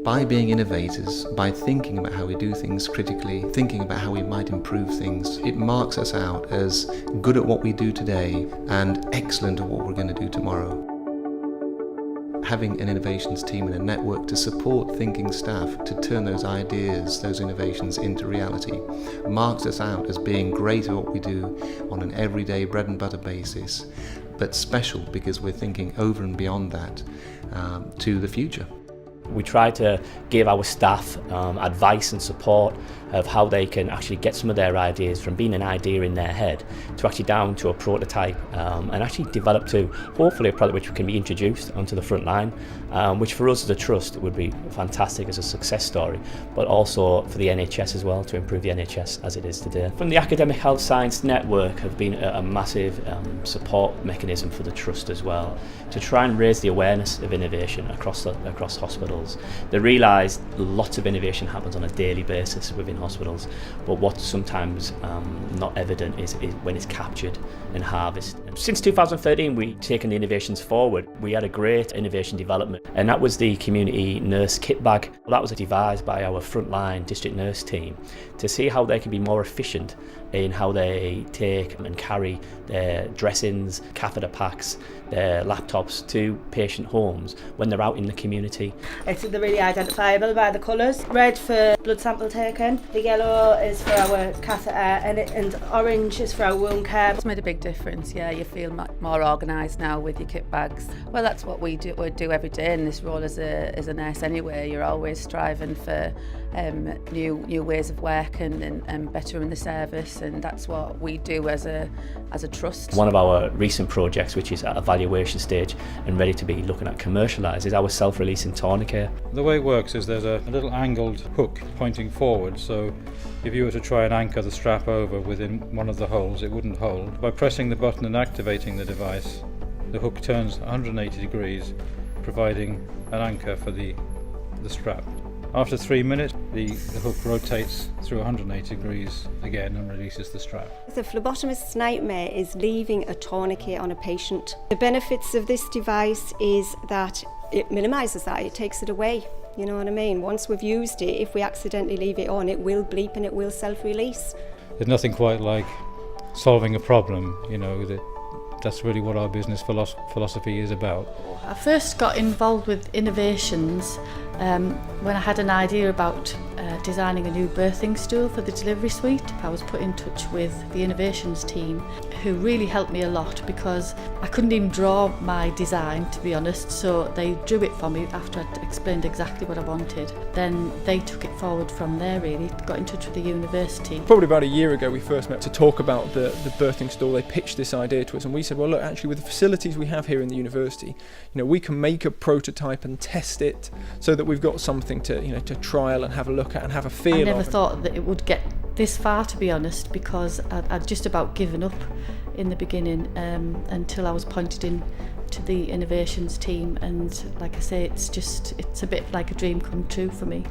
By being innovators, by thinking about how we do things critically, thinking about how we might improve things, it marks us out as good at what we do today and excellent at what we're going to do tomorrow. Having an innovations team and a network to support thinking staff to turn those ideas, those innovations into reality, marks us out as being great at what we do on an everyday bread and butter basis, but special because we're thinking over and beyond that to the future. We try to give our staff advice and support of how they can actually get some of their ideas from being an idea in their head to actually down to a prototype and actually develop to hopefully a product which can be introduced onto the front line, which for us as a trust would be fantastic as a success story, but also for the NHS as well, to improve the NHS as it is today. From the Academic Health Science Network have been a massive support mechanism for the trust as well, to try and raise the awareness of innovation across hospitals. They realise lots of innovation happens on a daily basis within hospitals, but what's sometimes not evident is when it's captured and harvested. Since 2013 we've taken the innovations forward. We had a great innovation development, and that was the community nurse kit bag. That was devised by our frontline district nurse team to see how they can be more efficient in how they take and carry their dressings, catheter packs, their laptops to patient homes when they're out in the community. They're really identifiable by the colours. Red for blood sample taken, the yellow is for our catheter, and orange is for our wound care. It's made a big difference, yeah. You feel more organised now with your kit bags. Well, that's what we do every day in this role as a nurse anyway. You're always striving for new ways of working and bettering the service, and that's what we do as a trust. One of our recent projects, which is at evaluation stage and ready to be looking at commercialised, is our self-releasing tourniquet. The way it works is there's a little angled hook pointing forward, so if you were to try and anchor the strap over within one of the holes, it wouldn't hold. By pressing the button and activating the device, the hook turns 180 degrees, providing an anchor for the strap. After 3 minutes, the hook rotates through 180 degrees again and releases the strap. The phlebotomist's nightmare is leaving a tourniquet on a patient. The benefits of this device is that it minimises that, it takes it away. You know what I mean? Once we've used it, if we accidentally leave it on, it will bleep and it will self-release. There's nothing quite like solving a problem, that's really what our business philosophy is about. I first got involved with innovations when I had an idea about designing a new birthing stool for the delivery suite. I was put in touch with the innovations team, who really helped me a lot because I couldn't even draw my design, to be honest, so they drew it for me after I'd explained exactly what I wanted. Then they took it forward from there, really, got in touch with the university. Probably about a year ago we first met to talk about the birthing stool. They pitched this idea to us and we said, well look, actually with the facilities we have here in the university, we can make a prototype and test it so that we've got something to trial and have a look at and have a feel of. I never thought that it would get this far, to be honest, because I'd just about given up in the beginning until I was pointed in to the innovations team, and like I say, it's a bit like a dream come true for me.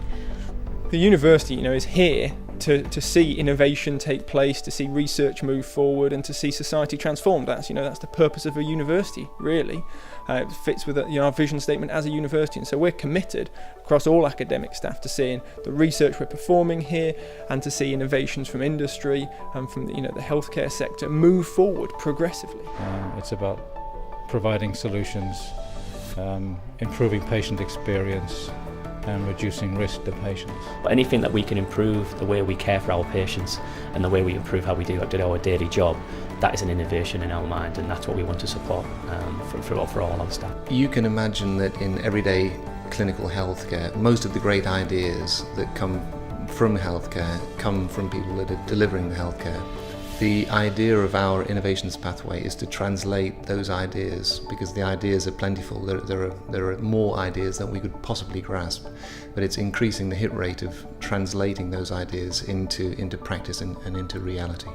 The university, is here to see innovation take place, to see research move forward, and to see society transformed. That's the purpose of a university, really. It fits with our vision statement as a university, and so we're committed across all academic staff to seeing the research we're performing here and to see innovations from industry and from the healthcare sector move forward progressively. It's about providing solutions, improving patient experience, and reducing risk to patients. But anything that we can improve the way we care for our patients and the way we improve how we do our daily job, that is an innovation in our mind, and that's what we want to support for all our staff. You can imagine that in everyday clinical healthcare, most of the great ideas that come from healthcare come from people that are delivering the healthcare. The idea of our innovations pathway is to translate those ideas, because the ideas are plentiful. There are more ideas than we could possibly grasp, but it's increasing the hit rate of translating those ideas into practice and into reality.